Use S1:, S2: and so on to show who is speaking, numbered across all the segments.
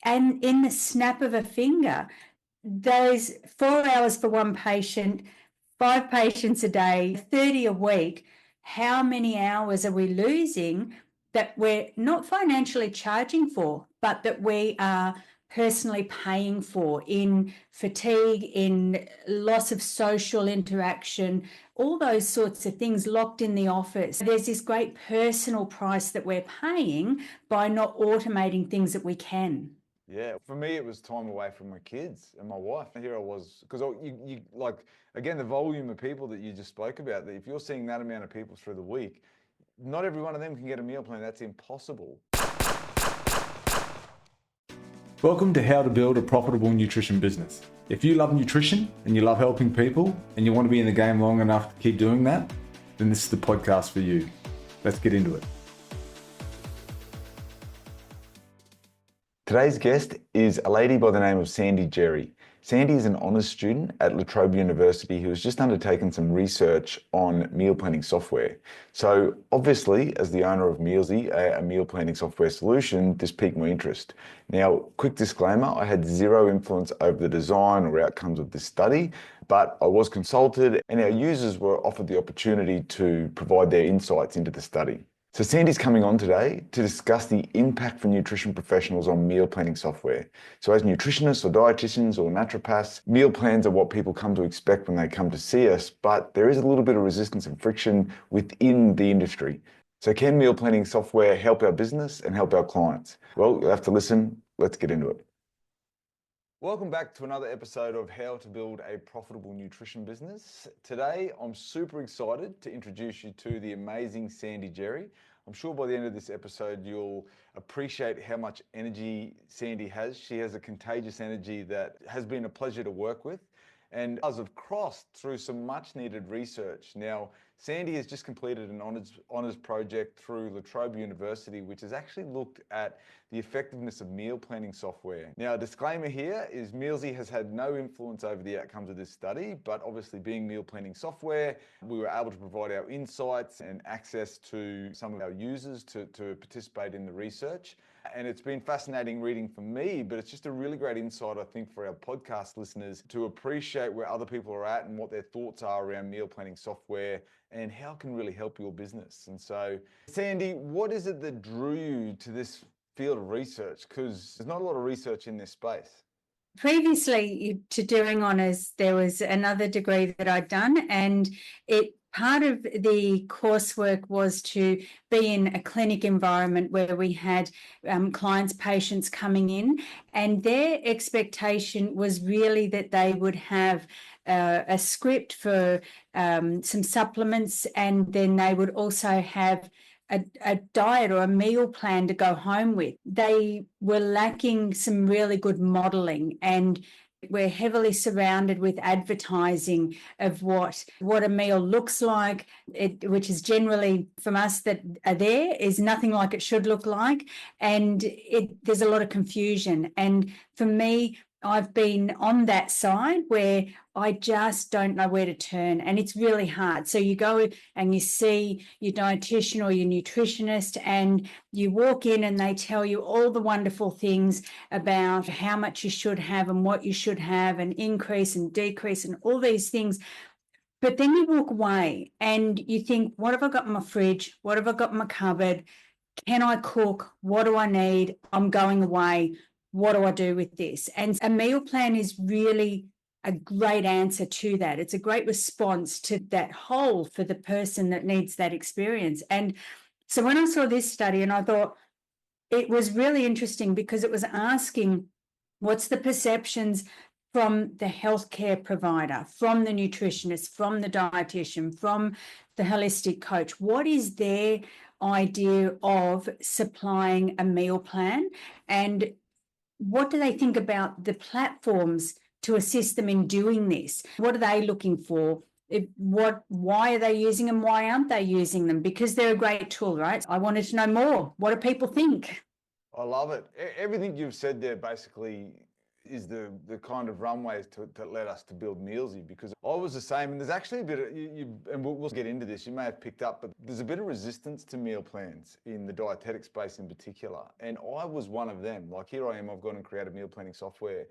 S1: And in the snap of a finger, those 4 hours for one patient, 5 patients a day, 30 a week, how many hours are we losing that we're not financially charging for, but that we are personally paying for in fatigue, in loss of social interaction, all those sorts of things locked in the office. There's this great personal price that we're paying by not automating things that we can.
S2: Yeah, for me, it was time away from my kids and my wife. Here I was, because you like, again, the volume of people that you just spoke about, that if you're seeing that amount of people through the week, not every one of them can get a meal plan. That's impossible.
S3: Welcome to How to Build a Profitable Nutrition Business. If you love nutrition and you love helping people and you want to be in the game long enough to keep doing that, then this is the podcast for you. Let's get into it.
S2: Today's guest is a lady by the name of Sandi Gerry. Sandi is an honours student at Trobe University who has just undertaken some research on meal planning software. So obviously, as the owner of Mealzee, a meal planning software solution, this piqued my interest. Now, quick disclaimer, I had zero influence over the design or outcomes of this study, but I was consulted and our users were offered the opportunity to provide their insights into the study. So Sandi's coming on today to discuss the impact for nutrition professionals on meal planning software. So as nutritionists or dietitians or naturopaths, meal plans are what people come to expect when they come to see us, but there is a little bit of resistance and friction within the industry. So can meal planning software help our business and help our clients? Well, you'll have to listen. Let's get into it. Welcome back to another episode of How to Build a Profitable Nutrition Business. Today, I'm super excited to introduce you to the amazing Sandi Gerry. I'm sure by the end of this episode, you'll appreciate how much energy Sandi has. She has a contagious energy that has been a pleasure to work with. And us have crossed through some much needed research. Now, Sandi has just completed an honours project through Trobe University, which has actually looked at the effectiveness of meal planning software. Now, a disclaimer here is Mealzee has had no influence over the outcomes of this study, but obviously being meal planning software, we were able to provide our insights and access to some of our users to participate in the research. And it's been fascinating reading for me, but it's just a really great insight, I think, for our podcast listeners to appreciate where other people are at and what their thoughts are around meal planning software and how it can really help your business. And so, Sandi, what is it that drew you to this field of research? Because there's not a lot of research in this space.
S1: Previously to doing honours, there was another degree that I'd done, and part of the coursework was to be in a clinic environment where we had clients, patients coming in, and their expectation was really that they would have a script for some supplements, and then they would also have a diet or a meal plan to go home with. They were lacking some really good modelling, and we're heavily surrounded with advertising of what a meal looks like, which is generally, from us that are there, is nothing like it should look like. And there's a lot of confusion. And for me, I've been on that side where I just don't know where to turn, and it's really hard. So you go and you see your dietitian or your nutritionist, and you walk in and they tell you all the wonderful things about how much you should have and what you should have, and increase and decrease and all these things. But then you walk away and you think, what have I got in my fridge? What have I got in my cupboard? Can I cook? What do I need? I'm going away. What do I do with this? And a meal plan is really a great answer to that. It's a great response to that hole for the person that needs that experience. And so when I saw this study, and I thought it was really interesting because it was asking, what's the perceptions from the healthcare provider, from the nutritionist, from the dietitian, from the holistic coach? What is their idea of supplying a meal plan? And what do they think about the platforms to assist them in doing this? What are they looking for? Why are they using them? Why aren't they using them? Because they're a great tool, right? I wanted to know more. What do people think?
S2: I love it. Everything you've said there basically is the kind of runways that led us to build Mealzee, because I was the same. And there's actually a bit of, and we'll get into this, you may have picked up, but there's a bit of resistance to meal plans in the dietetic space in particular. And I was one of them. Like, here I am, I've gone and created meal planning software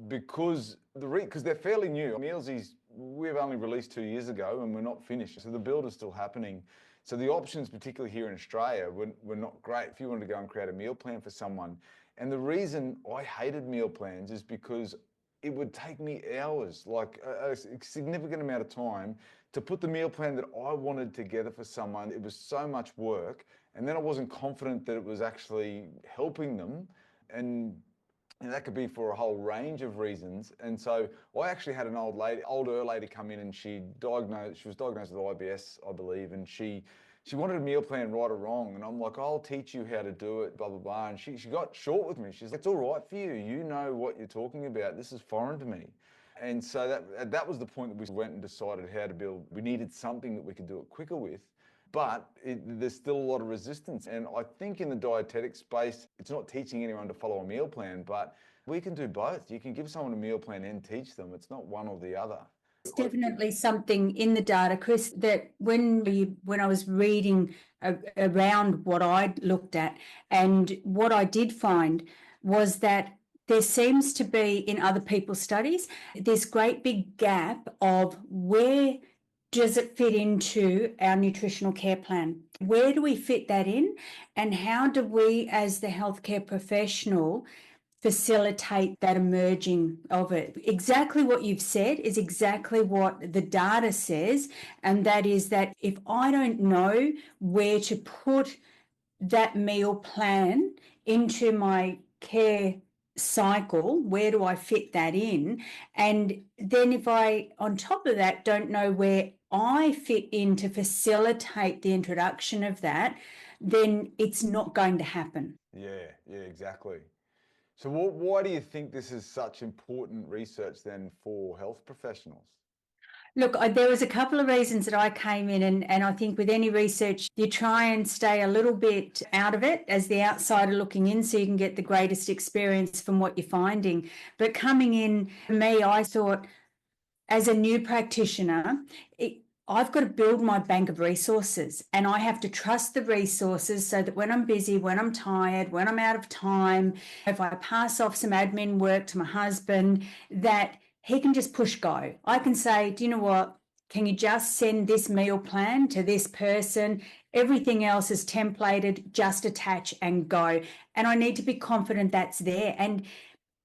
S2: because they're fairly new. Mealzee's, we've only released 2 years ago and we're not finished. So the build is still happening. So the options, particularly here in Australia, were not great if you wanted to go and create a meal plan for someone. And the reason I hated meal plans is because it would take me hours, like a significant amount of time, to put the meal plan that I wanted together for someone. It was so much work. And then I wasn't confident that it was actually helping them. And that could be for a whole range of reasons. And so I actually had an older lady come in, and she was diagnosed with IBS, I believe, and she wanted a meal plan, right or wrong. And I'm like, I'll teach you how to do it, blah, blah, blah. And she got short with me. She's like, it's all right for you. You know what you're talking about. This is foreign to me. And so that was the point that we went and decided how to build. We needed something that we could do it quicker with. But there's still a lot of resistance. And I think in the dietetic space, it's not teaching anyone to follow a meal plan, but we can do both. You can give someone a meal plan and teach them. It's not one or the other.
S1: It's definitely something in the data, Chris, that when I was reading around what I'd looked at, and what I did find was that there seems to be, in other people's studies, this great big gap of where does it fit into our nutritional care plan? Where do we fit that in? And how do we, as the healthcare professional, facilitate that emerging of it? Exactly what you've said is exactly what the data says. And that is that if I don't know where to put that meal plan into my care cycle, where do I fit that in? And then if I, on top of that, don't know where I fit in to facilitate the introduction of that, then it's not going to happen.
S2: Yeah, exactly. So why do you think this is such important research then for health professionals?
S1: Look, there was a couple of reasons that I came in, and I think with any research, you try and stay a little bit out of it as the outsider looking in so you can get the greatest experience from what you're finding. But coming in, for me, I thought, as a new practitioner, I've got to build my bank of resources, and I have to trust the resources so that when I'm busy, when I'm tired, when I'm out of time, if I pass off some admin work to my husband, that he can just push go. I can say, do you know what? Can you just send this meal plan to this person? Everything else is templated, just attach and go. And I need to be confident that's there. And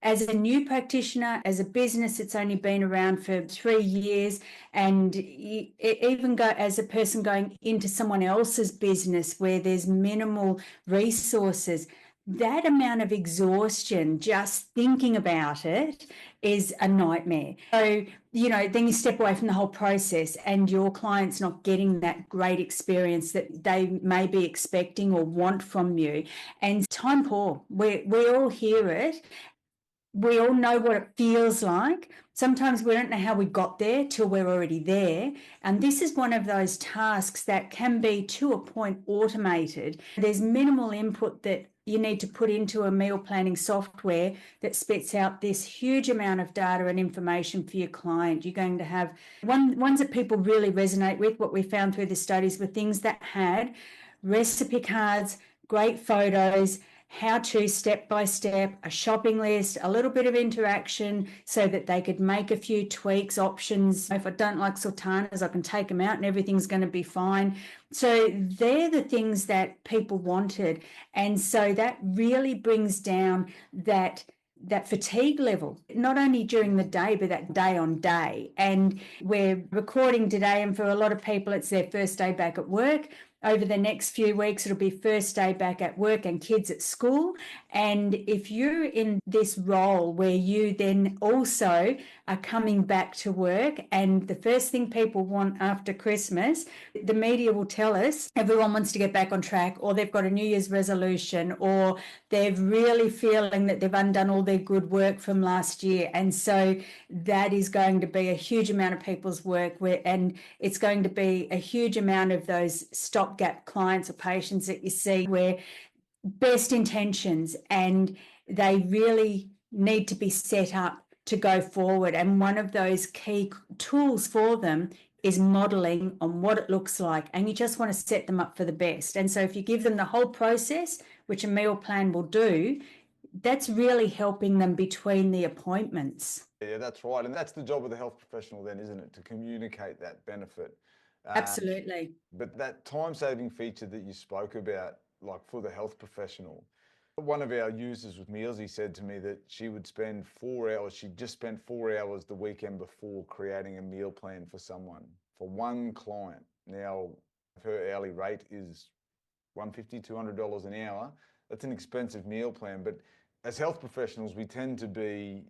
S1: as a new practitioner, as a business, it's only been around for 3 years, and even go as a person going into someone else's business where there's minimal resources, that amount of exhaustion just thinking about it is a nightmare. So, then you step away from the whole process and your client's not getting that great experience that they may be expecting or want from you. And time poor, we all hear it. We all know what it feels like. Sometimes we don't know how we got there till we're already there. And this is one of those tasks that can be, to a point, automated. There's minimal input that you need to put into a meal planning software that spits out this huge amount of data and information for your client. You're going to have ones that people really resonate with. What we found through the studies were things that had recipe cards, great photos, how to step by step, a shopping list, a little bit of interaction so that they could make a few tweaks, options. If I don't like sultanas, I can take them out and everything's going to be fine. So they're the things that people wanted. And so that really brings down that fatigue level, not only during the day, but that day on day. And we're recording today, and for a lot of people, it's their first day back at work. Over the next few weeks, it'll be first day back at work and kids at school. And if you're in this role where you then also are coming back to work, and the first thing people want after Christmas, the media will tell us everyone wants to get back on track, or they've got a New Year's resolution, or they're really feeling that they've undone all their good work from last year. And so that is going to be a huge amount of people's work, and it's going to be a huge amount of those stopgap clients or patients that you see where best intentions, and they really need to be set up to go forward. And one of those key tools for them is modeling on what it looks like. And you just want to set them up for the best. And so if you give them the whole process, which a meal plan will do, that's really helping them between the appointments.
S2: Yeah, that's right. And that's the job of the health professional then, isn't it? To communicate that benefit.
S1: Absolutely.
S2: But that time-saving feature that you spoke about, like for the health professional, one of our users with Mealzee said to me that she would spend 4 hours, she just spent 4 hours the weekend before creating a meal plan for someone, for one client. Now, her hourly rate is $150, $200 an hour. That's an expensive meal plan. But as health professionals, we tend to be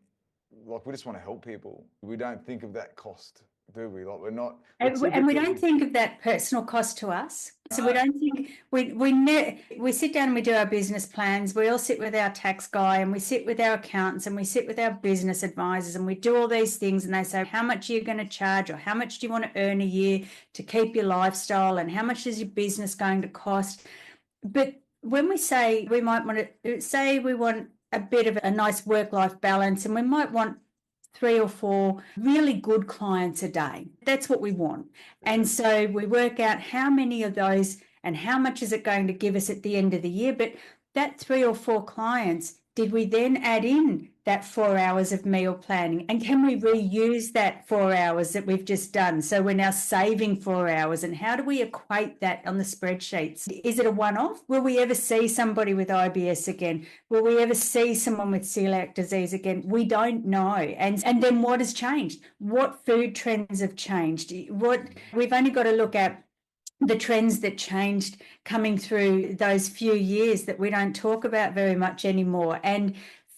S2: like, we just want to help people. We don't think of that cost, do we? Like, we're not.
S1: And we don't think of that personal cost to us. So we don't think, we sit down and we do our business plans. We all sit with our tax guy and we sit with our accountants and we sit with our business advisors and we do all these things, and they say, how much are you going to charge, or how much do you want to earn a year to keep your lifestyle, and how much is your business going to cost? But when we say we might want to say we want a bit of a nice work-life balance, and we might want 3 or 4 really good clients a day. That's what we want. And so we work out how many of those and how much is it going to give us at the end of the year. But that 3 or 4 clients, did we then add in that 4 hours of meal planning? And can we reuse that 4 hours that we've just done? So we're now saving 4 hours. And how do we equate that on the spreadsheets? Is it a one-off? Will we ever see somebody with IBS again? Will we ever see someone with celiac disease again? We don't know. And then what has changed? What food trends have changed? We've only got to look at the trends that changed coming through those few years that we don't talk about very much anymore. And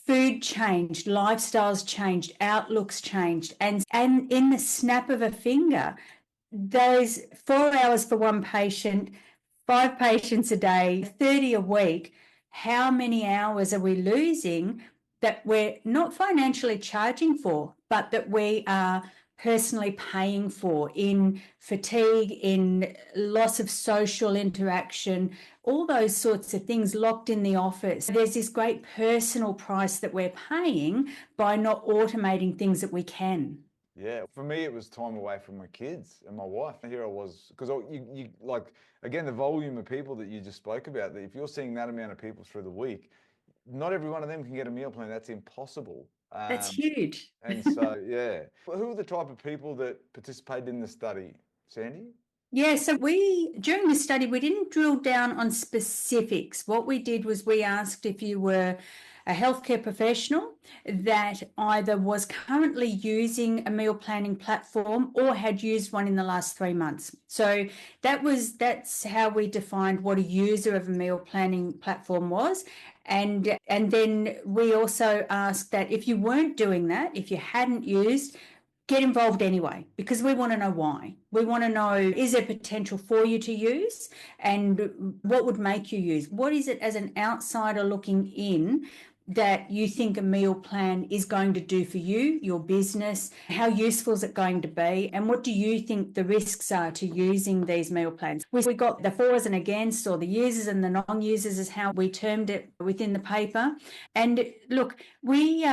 S1: food changed, lifestyles changed, outlooks changed. And in the snap of a finger, those 4 hours for one patient, 5 patients a day, 30 a week, how many hours are we losing that we're not financially charging for, but that we are personally paying for in fatigue, in loss of social interaction, all those sorts of things locked in the office? There's this great personal price that we're paying by not automating things that we can.
S2: Yeah, for me, it was time away from my kids and my wife. Here I was, because you like, again, the volume of people that you just spoke about, that if you're seeing that amount of people through the week, not every one of them can get a meal plan. That's impossible.
S1: That's huge.
S2: And so, yeah. Who are the type of people that participated in the study, Sandi?
S1: Yeah, so during the study, we didn't drill down on specifics. What we did was we asked if you were a healthcare professional that either was currently using a meal planning platform or had used one in the last 3 months. So that's how we defined what a user of a meal planning platform was. And then we also asked that if you weren't doing that, if you hadn't used, get involved anyway, because we want to know why. We want to know, is there potential for you to use, and what would make you use? What is it as an outsider looking in that you think a meal plan is going to do for you, your business? How useful is it going to be? And what do you think the risks are to using these meal plans? We got the fors and against, or the users and the non-users is how we termed it within the paper. And look, we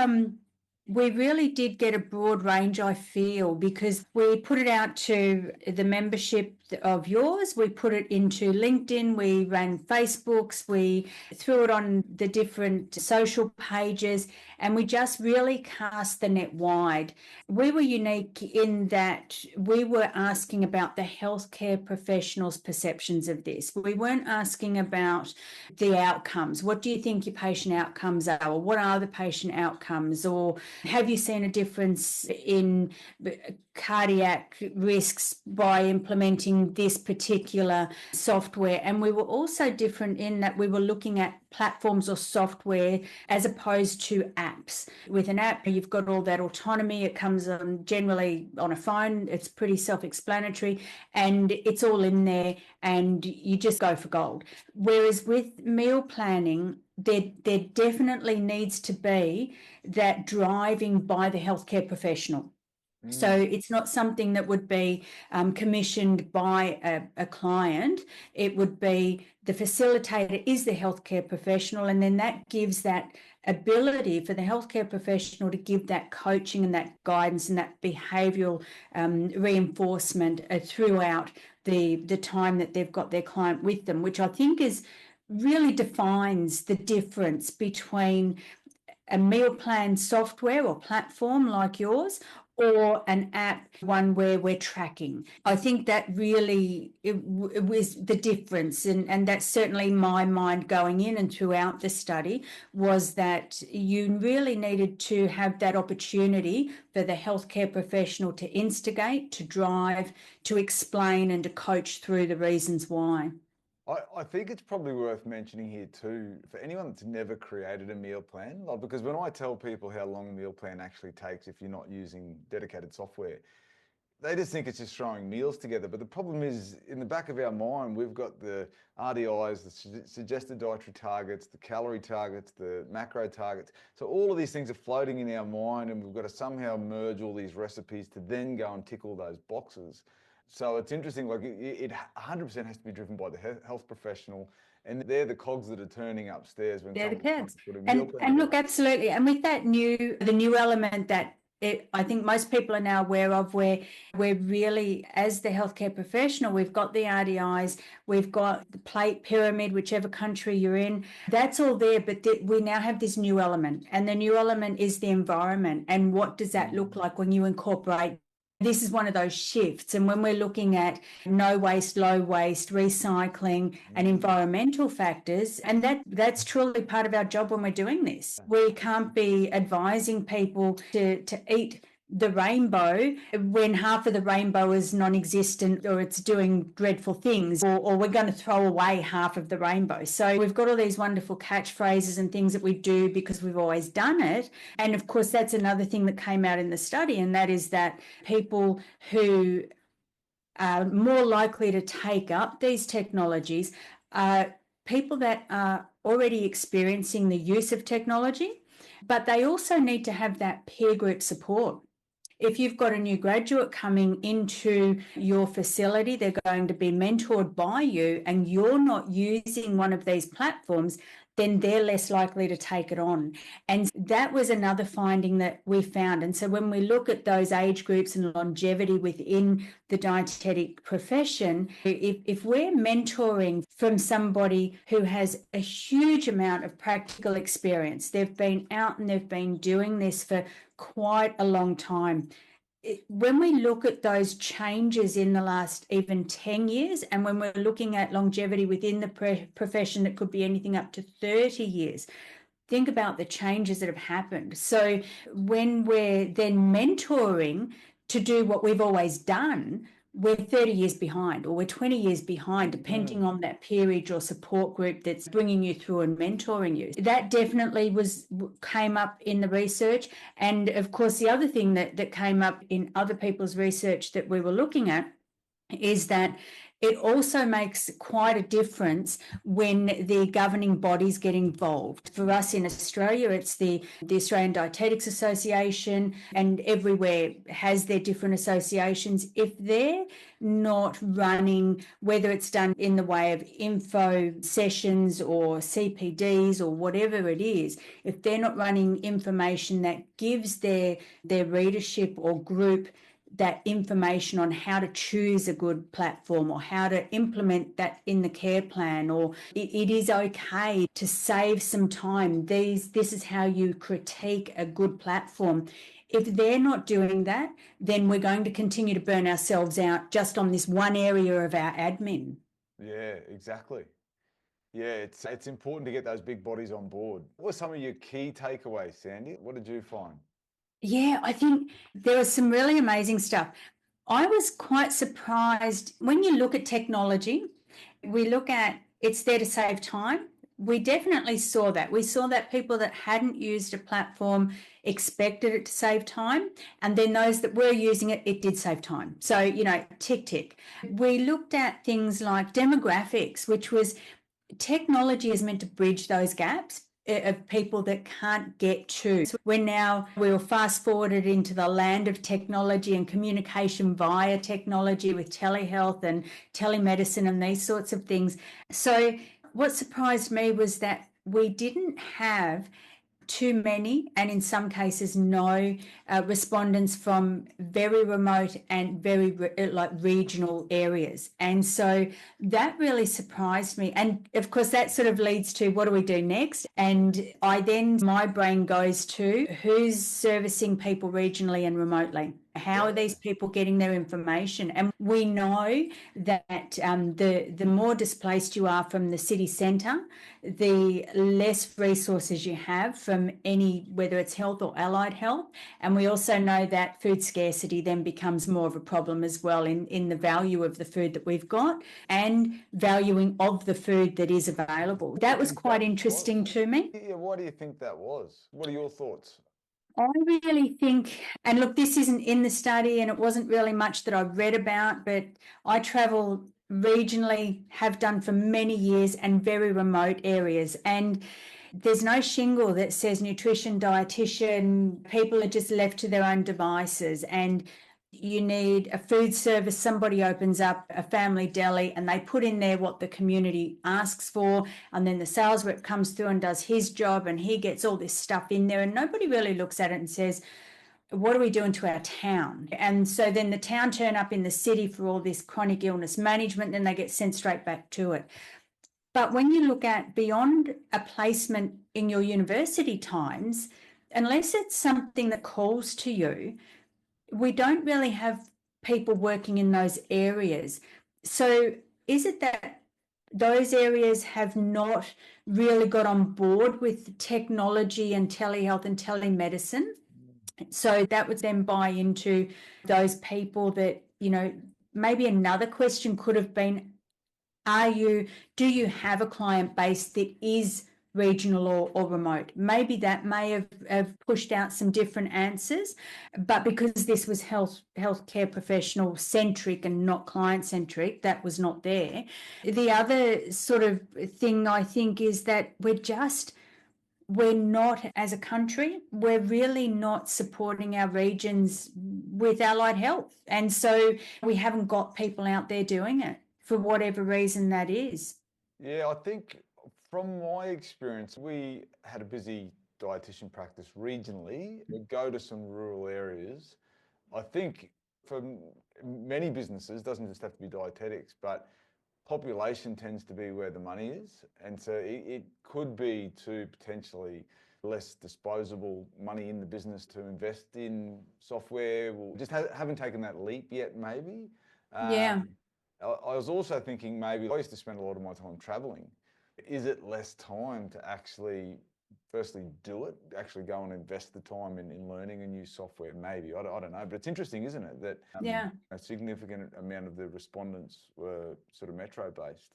S1: really did get a broad range, I feel, because we put it out to the membership of yours. We put it into LinkedIn. We ran Facebooks. We threw it on the different social pages, and we just really cast the net wide. We were unique in that we were asking about the healthcare professionals' perceptions of this. We weren't asking about the outcomes. What do you think your patient outcomes are? Or what are the patient outcomes? Or have you seen a difference in cardiac risks by implementing this particular software? And we were also different in that we were looking at platforms or software as opposed to apps. With an app, you've got all that autonomy. It comes on generally on a phone. It's pretty self-explanatory and it's all in there and you just go for gold. Whereas with meal planning, there definitely needs to be that driving by the healthcare professional. So it's not something that would be commissioned by a client. It would be the facilitator is the healthcare professional, and then that gives that ability for the healthcare professional to give that coaching and that guidance and that behavioural reinforcement throughout the time that they've got their client with them, which I think is really defines the difference between a meal plan software or platform like yours or an app, one where we're tracking. I think that really it was the difference, and that's certainly my mind going in and throughout the study, was that you really needed to have that opportunity for the healthcare professional to instigate, to drive, to explain and to coach through the reasons why.
S2: I think it's probably worth mentioning here too, for anyone that's never created a meal plan, like, because when I tell people how long a meal plan actually takes if you're not using dedicated software, they just think it's just throwing meals together. But the problem is, in the back of our mind, we've got the RDIs, the suggested dietary targets, the calorie targets, the macro targets. So all of these things are floating in our mind, and we've got to somehow merge all these recipes to then go and tick all those boxes. So it's interesting, like it 100% has to be driven by the health professional, and they're the cogs that are turning upstairs when
S1: They're the
S2: someone's
S1: kids.
S2: trying to put a meal plan
S1: And look,
S2: together.
S1: absolutely. And with that the new element that I think most people are now aware of, where we're really, as the healthcare professional, we've got the RDIs, we've got the plate pyramid, whichever country you're in, that's all there. But we now have this new element, and the new element is the environment. And what does that look like when you incorporate? This is one of those shifts. And when we're looking at no waste, low waste, recycling and environmental factors, and that's truly part of our job when we're doing this. We can't be advising people to eat the rainbow when half of the rainbow is non-existent or it's doing dreadful things, or we're going to throw away half of the rainbow. So we've got all these wonderful catchphrases and things that we do because we've always done it. And of course, that's another thing that came out in the study, and that is that people who are more likely to take up these technologies are people that are already experiencing the use of technology, but they also need to have that peer group support. If you've got a new graduate coming into your facility, they're going to be mentored by you, and you're not using one of these platforms, then they're less likely to take it on. And that was another finding that we found. And so when we look at those age groups and longevity within the dietetic profession, if we're mentoring from somebody who has a huge amount of practical experience, they've been out and they've been doing this for quite a long time. When we look at those changes in the last even 10 years, and when we're looking at longevity within the profession, that could be anything up to 30 years, think about the changes that have happened. So when we're then mentoring to do what we've always done, we're 30 years behind, or we're 20 years behind, depending on that peerage or support group that's bringing you through and mentoring you. That definitely came up in the research. And of course, the other thing that came up in other people's research that we were looking at is that it also makes quite a difference when the governing bodies get involved. For us in Australia, it's the Australian Dietetics Association, and everywhere has their different associations. If they're not running, whether it's done in the way of info sessions or CPDs or whatever it is, if they're not running information that gives their readership or group that information on how to choose a good platform or how to implement that in the care plan, or it is okay to save some time. This is how you critique a good platform. If they're not doing that, then we're going to continue to burn ourselves out just on this one area of our admin.
S2: Yeah, exactly. Yeah, it's important to get those big bodies on board. What were some of your key takeaways, Sandy? What did you find?
S1: Yeah, I think there was some really amazing stuff. I was quite surprised when you look at technology, we look at it's there to save time. We definitely saw that. We saw that people that hadn't used a platform expected it to save time. And then those that were using it, it did save time. So, tick. We looked at things like demographics, which was technology is meant to bridge those gaps. of people that can't get to. So we were fast forwarded into the land of technology and communication via technology with telehealth and telemedicine and these sorts of things. So what surprised me was that we didn't have too many, and in some cases no, respondents from very remote and very regional areas. And so that really surprised me. And of course that sort of leads to, what do we do next? And my brain goes to, who's servicing people regionally and remotely? How are these people getting their information? And we know that the more displaced you are from the city centre, the less resources you have from whether it's health or allied health. And we also know that food scarcity then becomes more of a problem as well in the value of the food that we've got and valuing of the food that is available. That was quite interesting to me.
S2: Yeah, why do you think that was? What are your thoughts?
S1: I really think, and look, this isn't in the study and it wasn't really much that I read about, but I travel regionally, have done for many years, and very remote areas. And there's no shingle that says nutrition, dietitian. People are just left to their own devices. And you need a food service. Somebody opens up a family deli and they put in there what the community asks for, and then the sales rep comes through and does his job and he gets all this stuff in there, and nobody really looks at it and says, what are we doing to our town? And so then the town turn up in the city for all this chronic illness management, and they get sent straight back to it. But when you look at beyond a placement in your university times, unless it's something that calls to you, we don't really have people working in those areas. So is it that those areas have not really got on board with technology and telehealth and telemedicine? So that would then buy into those people that, maybe another question could have been, do you have a client base that is regional or remote? Maybe that may have pushed out some different answers, but because this was healthcare professional centric and not client centric, that was not there. The other sort of thing I think is that we're not, as a country, we're really not supporting our regions with allied health. And so we haven't got people out there doing it for whatever reason that is.
S2: Yeah, I think from my experience, we had a busy dietitian practice regionally. We go to some rural areas. I think for many businesses, doesn't just have to be dietetics, but population tends to be where the money is. And so it could be to potentially less disposable money in the business to invest in software. We'll just haven't taken that leap yet, maybe.
S1: Yeah.
S2: I was also thinking, maybe I used to spend a lot of my time traveling. Is it less time to actually firstly do it, actually go and invest the time in learning a new software? Maybe, I don't know, but it's interesting, isn't it, that a significant amount of the respondents were sort of metro based.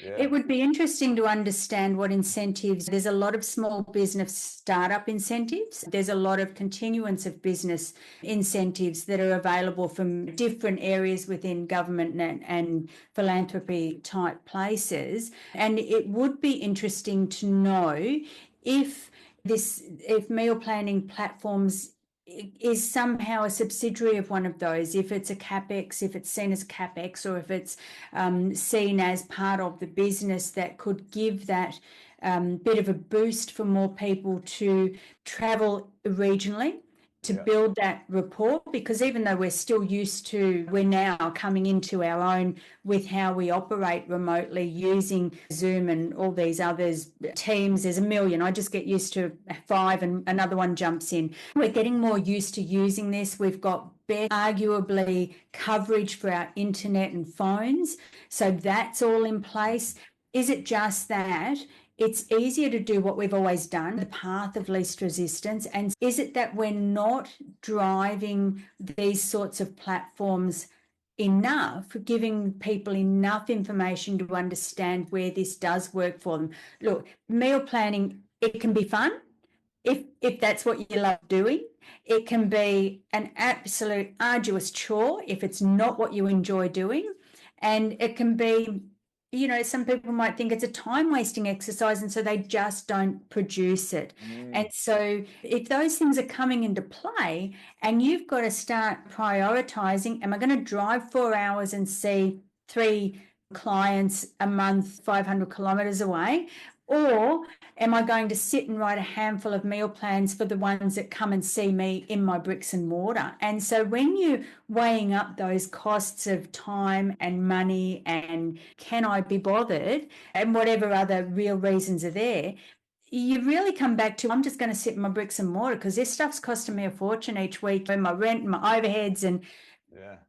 S2: Yeah.
S1: It would be interesting to understand what incentives. There's a lot of small business startup incentives. There's a lot of continuance of business incentives that are available from different areas within government and philanthropy type places. And it would be interesting to know if meal planning platforms is somehow a subsidiary of one of those, if it's a CapEx, if it's seen as CapEx, or if it's seen as part of the business that could give that bit of a boost for more people to travel regionally, to build that rapport. Because even though we're now coming into our own with how we operate remotely using Zoom and all these others, Teams, there's a million. I just get used to 5 and another one jumps in. We're getting more used to using this. We've got better, arguably, coverage for our internet and phones. So that's all in place. Is it just that it's easier to do what we've always done, the path of least resistance? And is it that we're not driving these sorts of platforms enough, giving people enough information to understand where this does work for them? Look, meal planning, it can be fun if that's what you love doing. It can be an absolute arduous chore if it's not what you enjoy doing. And it can be some people might think it's a time wasting exercise, and so they just don't produce it. And so if those things are coming into play and you've got to start prioritizing, am I going to drive 4 hours and see 3 clients a month 500 kilometers away, or am I going to sit and write a handful of meal plans for the ones that come and see me in my bricks and mortar? And so when you're weighing up those costs of time and money and can I be bothered and whatever other real reasons are there, you really come back to, I'm just going to sit in my bricks and mortar because this stuff's costing me a fortune each week, and my rent and my overheads. And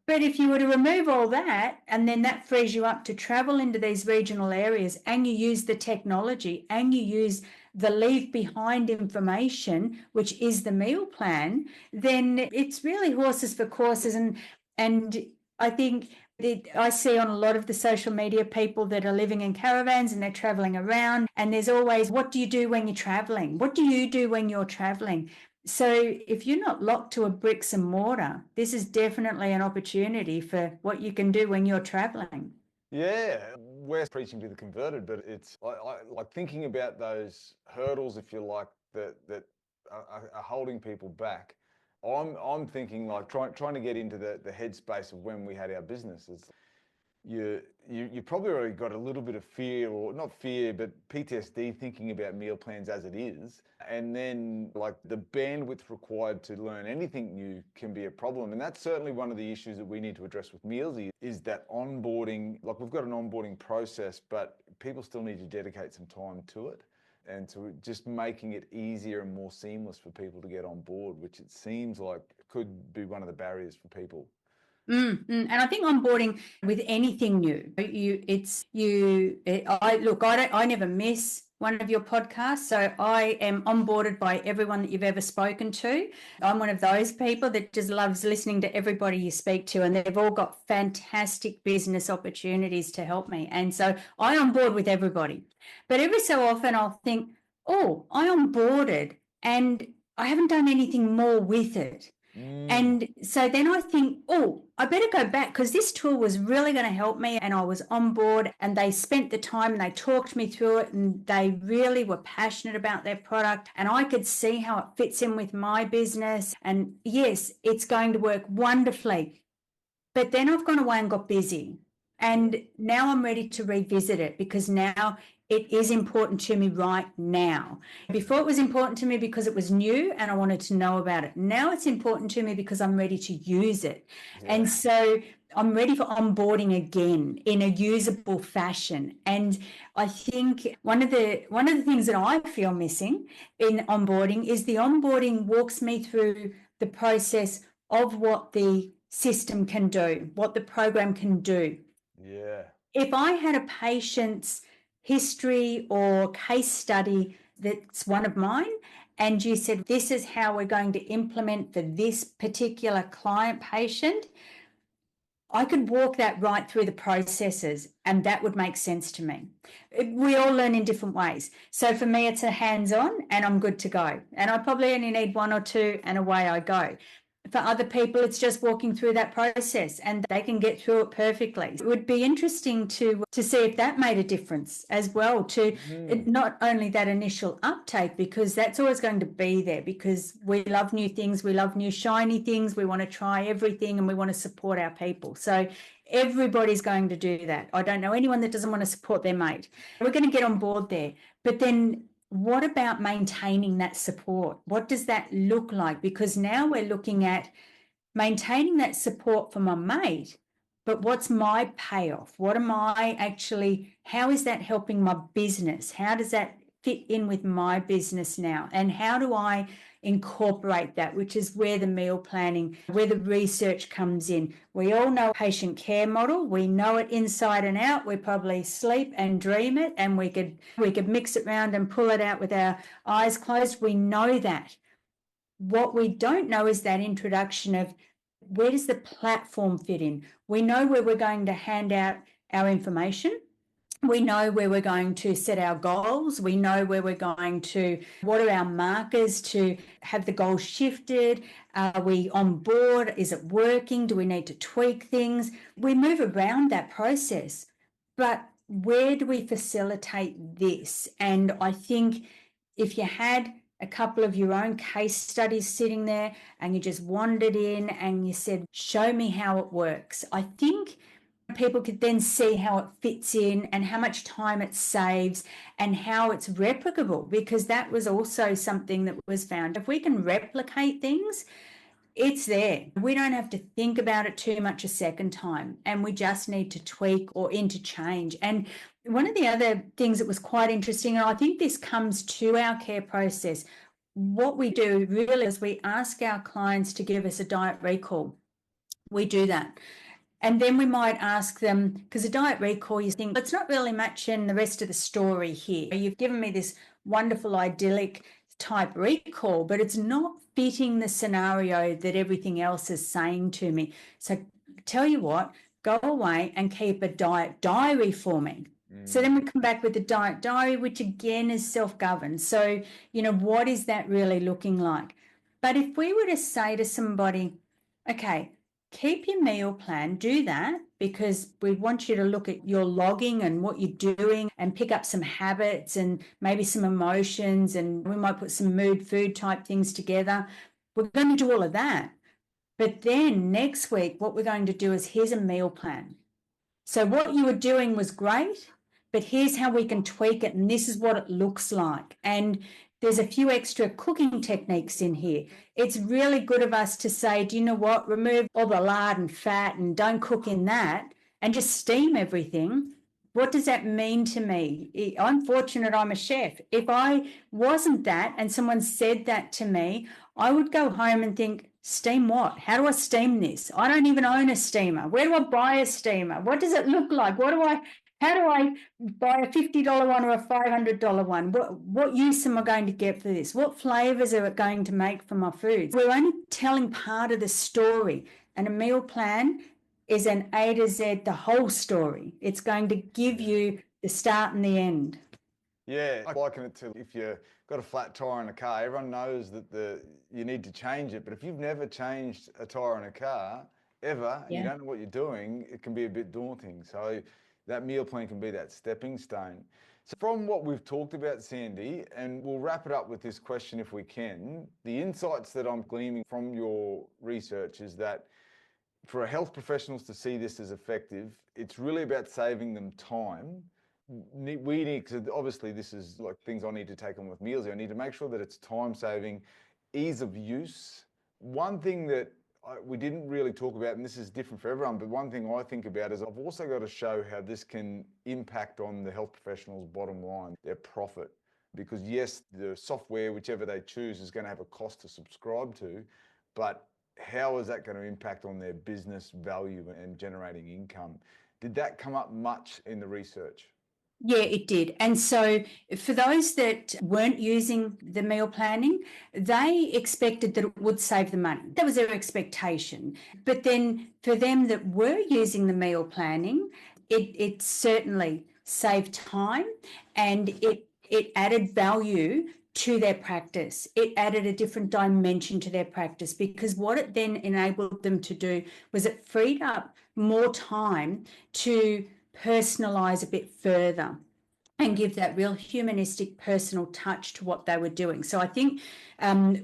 S1: but if you were to remove all that, and then that frees you up to travel into these regional areas, and you use the technology and you use the leave behind information, which is the meal plan, then it's really horses for courses. And I think I see on a lot of the social media people that are living in caravans and they're traveling around, and there's always, what do you do when you're traveling? What do you do when you're traveling? So if you're not locked to a bricks and mortar, this is definitely an opportunity for what you can do when you're traveling.
S2: Yeah, we're preaching to the converted, but it's like thinking about those hurdles, if you like, that are holding people back. I'm thinking like trying to get into the headspace of when we had our businesses. You probably already got a little bit of fear, or not fear, but PTSD thinking about meal plans as it is. And then like the bandwidth required to learn anything new can be a problem. And that's certainly one of the issues that we need to address with Mealzee, is that onboarding. Like, we've got an onboarding process, but people still need to dedicate some time to it, and to just making it easier and more seamless for people to get on board, which it seems like could be one of the barriers for people.
S1: And I think onboarding with anything new, I never miss one of your podcasts. So I am onboarded by everyone that you've ever spoken to. I'm one of those people that just loves listening to everybody you speak to, and they've all got fantastic business opportunities to help me. And so I onboard with everybody. But every so often I'll think, oh, I onboarded and I haven't done anything more with it. And so then I think, oh, I better go back, because this tool was really going to help me, and I was on board, and they spent the time and they talked me through it, and they really were passionate about their product, and I could see how it fits in with my business. And yes, it's going to work wonderfully. But then I've gone away and got busy, and now I'm ready to revisit it, because now it is important to me right now. Before, it was important to me because it was new and I wanted to know about it. Now it's important to me because I'm ready to use it. And so I'm ready for onboarding again in a usable fashion. And I think one of the things that I feel missing in onboarding is the onboarding walks me through the process of what the system can do, what the program can do.
S2: Yeah.
S1: If I had a patient's history or case study that's one of mine, and you said, this is how we're going to implement for this particular client patient, I could walk that right through the processes, and that would make sense to me. We all learn in different ways. So for me, it's a hands-on and I'm good to go. And I probably only need 1 or 2 and away I go. For other people, it's just walking through that process and they can get through it perfectly. It would be interesting to see if that made a difference as well, to not only that initial uptake, because that's always going to be there, because we love new things, we love new shiny things, we want to try everything, and we want to support our people. So everybody's going to do that. I don't know anyone that doesn't want to support their mate. We're going to get on board there. But then what about maintaining that support? What does that look like? Because now we're looking at maintaining that support for my mate, but what's my payoff? What am I actually, how is that helping my business? How does that fit in with my business now? And how do I incorporate that, which is where the meal planning, where the research comes in. We all know patient care model. We know it inside and out. We probably sleep and dream it, and we could mix it around and pull it out with our eyes closed. We know that. What we don't know is that introduction of, where does the platform fit in? We know where we're going to hand out our information. We know where we're going to set our goals. We know where we're going to, what are our markers to have the goals shifted? Are we on board? Is it working? Do we need to tweak things? We move around that process. But where do we facilitate this? And I think if you had a couple of your own case studies sitting there and you just wandered in and you said, show me how it works, I think people could then see how it fits in and how much time it saves and how it's replicable, because that was also something that was found. If we can replicate things, it's there. We don't have to think about it too much a second time, and we just need to tweak or interchange. And one of the other things that was quite interesting, and I think this comes to our care process, what we do really is we ask our clients to give us a diet recall. We do that. And then we might ask them, because a diet recall, you think, it's not really matching the rest of the story here. You've given me this wonderful, idyllic type recall, but it's not fitting the scenario that everything else is saying to me. So tell you what, go away and keep a diet diary for me. So then we come back with the diet diary, which again is self-governed. So, what is that really looking like? But if we were to say to somebody, okay, keep your meal plan, do that, because we want you to look at your logging and what you're doing and pick up some habits and maybe some emotions, and we might put some mood food type things together. We're going to do all of that. But then next week, what we're going to do is here's a meal plan. So what you were doing was great, but here's how we can tweak it, and this is what it looks like. And there's a few extra cooking techniques in here. It's really good of us to say, do you know what, remove all the lard and fat and don't cook in that and just steam everything. What does that mean to me? I'm fortunate I'm a chef. If I wasn't that and someone said that to me, I would go home and think, steam what? How do I steam this? I don't even own a steamer. Where do I buy a steamer? What does it look like? How do I buy a $50 one or a $500 one? What use am I going to get for this? What flavors are it going to make for my foods? We're only telling part of the story, and a meal plan is an A to Z, the whole story. It's going to give you the start and the end.
S2: Yeah, I liken it to if you've got a flat tire in a car, everyone knows that you need to change it. But if you've never changed a tire in a car, ever, and you don't know what you're doing, it can be a bit daunting. So that meal plan can be that stepping stone. So from what we've talked about, Sandi, and we'll wrap it up with this question if we can, the insights that I'm gleaming from your research is that for health professionals to see this as effective, it's really about saving them time. We need, because obviously this is like things I need to take on with Mealzee. I need to make sure that it's time saving, ease of use. One thing that we didn't really talk about, and this is different for everyone, but one thing I think about is I've also got to show how this can impact on the health professionals' bottom line, their profit. Because yes, the software, whichever they choose, is going to have a cost to subscribe to, but how is that going to impact on their business value and generating income? Did that come up much in the research?
S1: Yeah, it did. And so for those that weren't using the meal planning, they expected that it would save them money. That was their expectation. But then for them that were using the meal planning, it certainly saved time, and it added value to their practice. It added a different dimension to their practice, because what it then enabled them to do was it freed up more time to personalize a bit further and give that real humanistic personal touch to what they were doing. So I think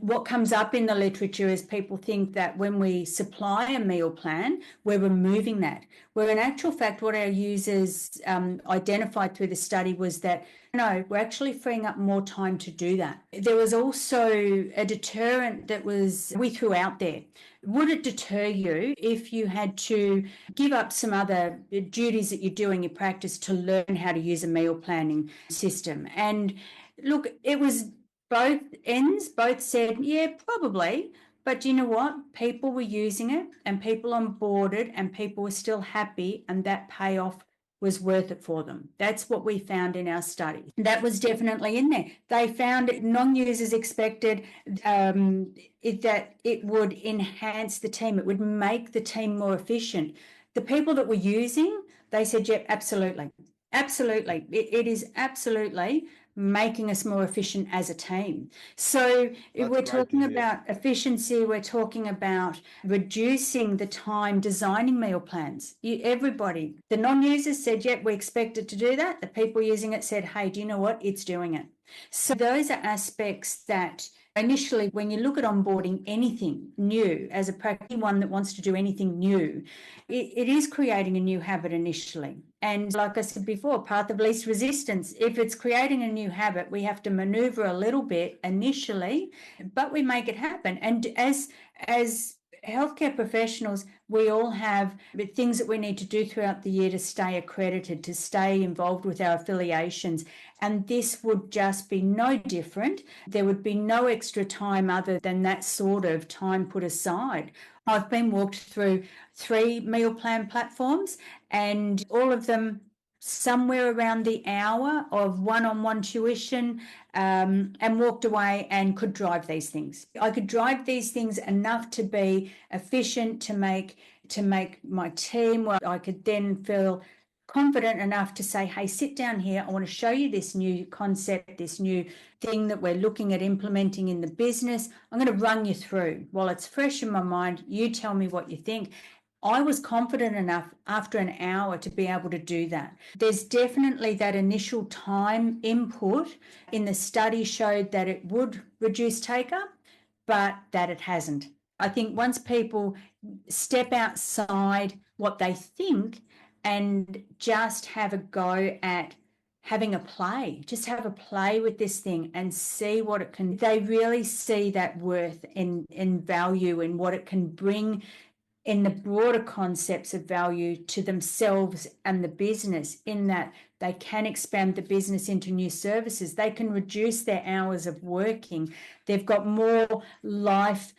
S1: what comes up in the literature is people think that when we supply a meal plan, we're removing that, where in actual fact what our users identified through the study was that no, we're actually freeing up more time to do that. There was also a deterrent that we threw out there. Would it deter you if you had to give up some other duties that you do in your practice to learn how to use a meal planning system? And look, it was both ends, both said, yeah, probably. But do you know what? People were using it, and people onboarded, and people were still happy, and that payoff was worth it for them. That's what we found in our study. That was definitely in there. They found non-users expected that it would enhance the team. It would make the team more efficient. The people that were using, they said, yep, absolutely. Absolutely. It is absolutely making us more efficient as a team. So we're talking about efficiency, we're talking about reducing the time designing meal plans. Everybody, the non-users said, yep, we expected to do that. The people using it said, hey, do you know what? It's doing it. So those are aspects that initially, when you look at onboarding anything new, as a anyone that wants to do anything new, it is creating a new habit initially. And like I said before, path of least resistance. If it's creating a new habit, we have to maneuver a little bit initially, but we make it happen. And as healthcare professionals, we all have things that we need to do throughout the year to stay accredited, to stay involved with our affiliations. And this would just be no different. There would be no extra time other than that sort of time put aside. I've been walked through 3 meal plan platforms, and all of them somewhere around the hour of one-on-one tuition, and walked away and could drive these things. I could drive these things enough to be efficient, to make my team, where I could then feel confident enough to say, hey, sit down here. I want to show you this new concept, this new thing that we're looking at implementing in the business. I'm going to run you through. While it's fresh in my mind, you tell me what you think. I was confident enough after an hour to be able to do that. There's definitely that initial time input in the study showed that it would reduce take-up, but that it hasn't. I think once people step outside what they think and just have a go at having a play, just have a play with this thing and see what it can, they really see that worth in value and what it can bring in the broader concepts of value to themselves and the business, in that they can expand the business into new services. They can reduce their hours of working. They've got more life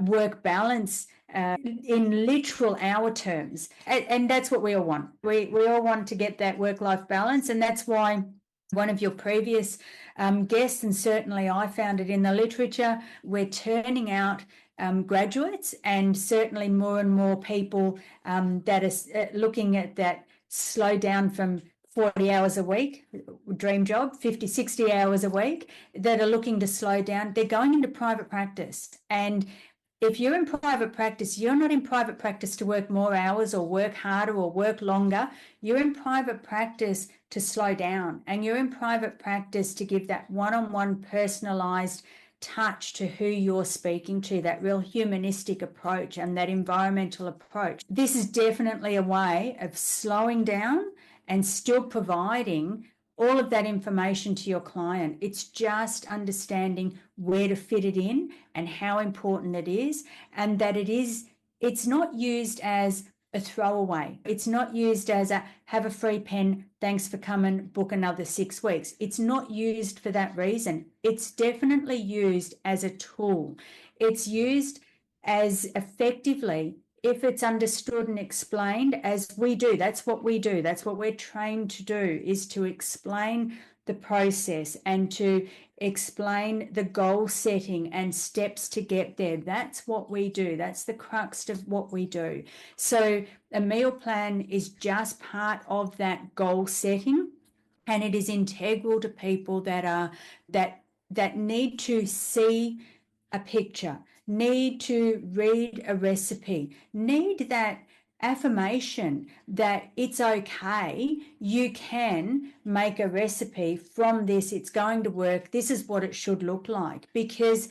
S1: work balance in literal hour terms. And that's what we all want. We all want to get that work-life balance. And that's why one of your previous guests, and certainly I found it in the literature, we're turning out graduates, and certainly more and more people that are looking at that slow down from 40 hours a week, dream job, 50, 60 hours a week, that are looking to slow down. They're going into private practice. And if you're in private practice, you're not in private practice to work more hours or work harder or work longer. You're in private practice to slow down, and you're in private practice to give that one-on-one personalized touch to who you're speaking to, that real humanistic approach and that environmental approach. This is definitely a way of slowing down and still providing all of that information to your client. It's just understanding where to fit it in and how important it is, and that it's not used as a throwaway. It's not used as a have a free pen, thanks for coming, book another 6 weeks. It's not used for that reason. It's definitely used as a tool. It's used as effectively if it's understood and explained as we do. That's what we do. That's what we're trained to do, is to explain the process and to explain the goal setting and steps to get there. That's what we do. That's the crux of what we do. So a meal plan is just part of that goal setting, and it is integral to people that need to see a picture, need to read a recipe, need that affirmation that it's okay, you can make a recipe from this, it's going to work, this is what it should look like. Because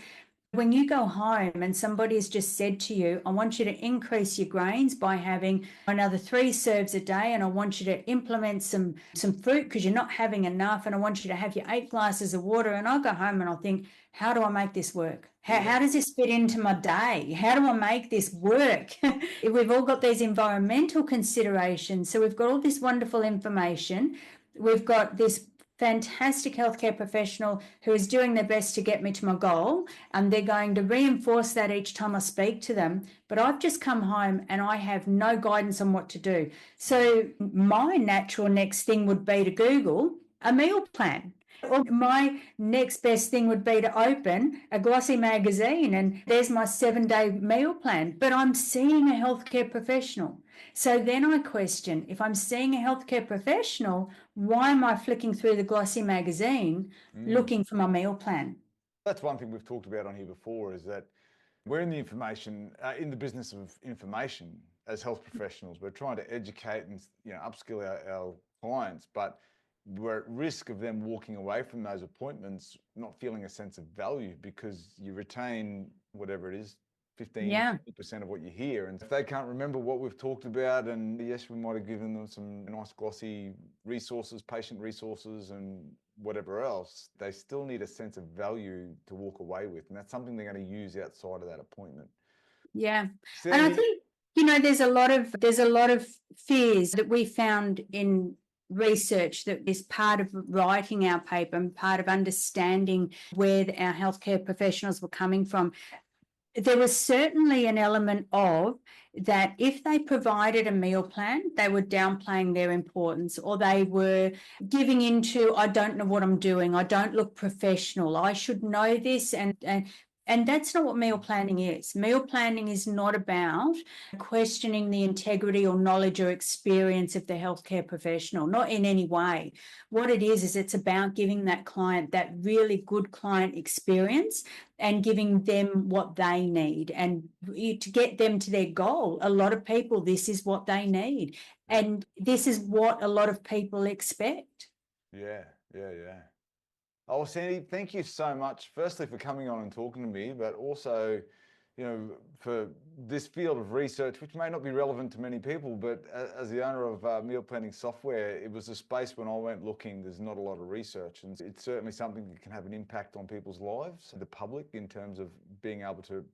S1: when you go home and somebody has just said to you, I want you to increase your grains by having another 3 serves a day, and I want you to implement some fruit because you're not having enough, and I want you to have your 8 glasses of water, and I'll go home and I'll think, how do I make this work? How does this fit into my day? How do I make this work? We've all got these environmental considerations. So we've got all this wonderful information. We've got this fantastic healthcare professional who is doing their best to get me to my goal, and they're going to reinforce that each time I speak to them. But I've just come home and I have no guidance on what to do. So my natural next thing would be to Google a meal plan. Or my next best thing would be to open a glossy magazine and there's my 7-day meal plan, but I'm seeing a healthcare professional. So then I question, if I'm seeing a healthcare professional, why am I flicking through the glossy magazine looking for my meal plan?
S2: That's one thing we've talked about on here before, is that we're in the business of information as health professionals. We're trying to educate and upskill our clients, but we're at risk of them walking away from those appointments not feeling a sense of value, because you retain whatever it is, 15% of what you hear. And if they can't remember what we've talked about, and yes, we might have given them some nice glossy resources, patient resources and whatever else, they still need a sense of value to walk away with. And that's something they're going to use outside of that appointment.
S1: Yeah.
S2: Sandi,
S1: And I think, there's a lot of fears that we found in research that is part of writing our paper and part of understanding where our healthcare professionals were coming from. There was certainly an element of that if they provided a meal plan, they were downplaying their importance, or they were giving into, I don't know what I'm doing, I don't look professional, I should know this, and that's not what meal planning is. Meal planning is not about questioning the integrity or knowledge or experience of the healthcare professional, not in any way. What it is it's about giving that client that really good client experience and giving them what they need. And to get them to their goal, a lot of people, this is what they need. And this is what a lot of people expect.
S2: Yeah. Oh, Sandi, thank you so much, firstly, for coming on and talking to me, but also, for this field of research, which may not be relevant to many people, but as the owner of meal planning software, it was a space when I went looking, there's not a lot of research, and it's certainly something that can have an impact on people's lives, the public, in terms of being able to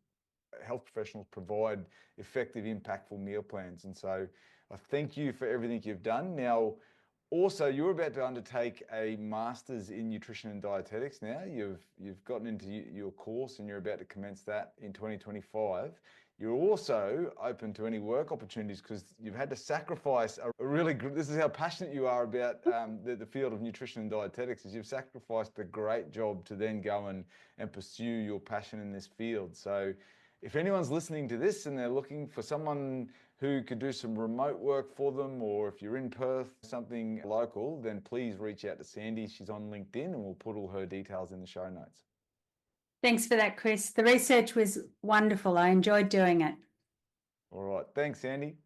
S2: health professionals provide effective, impactful meal plans. And so I thank you for everything you've done. Now, also, you're about to undertake a master's in nutrition and dietetics now. You've gotten into your course and you're about to commence that in 2025. You're also open to any work opportunities because you've had to sacrifice a really good, this is how passionate you are about the field of nutrition and dietetics, is you've sacrificed a great job to then go and pursue your passion in this field. So if anyone's listening to this and they're looking for someone who could do some remote work for them, or if you're in Perth, something local, then please reach out to Sandi. She's on LinkedIn and we'll put all her details in the show notes.
S1: Thanks for that, Chris. The research was wonderful. I enjoyed doing it.
S2: All right. Thanks, Sandi.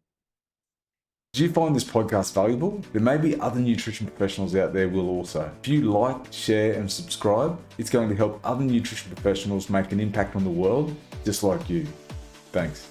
S3: Did you find this podcast valuable? There may be other nutrition professionals out there will also. If you like, share and subscribe, it's going to help other nutrition professionals make an impact on the world just like you. Thanks.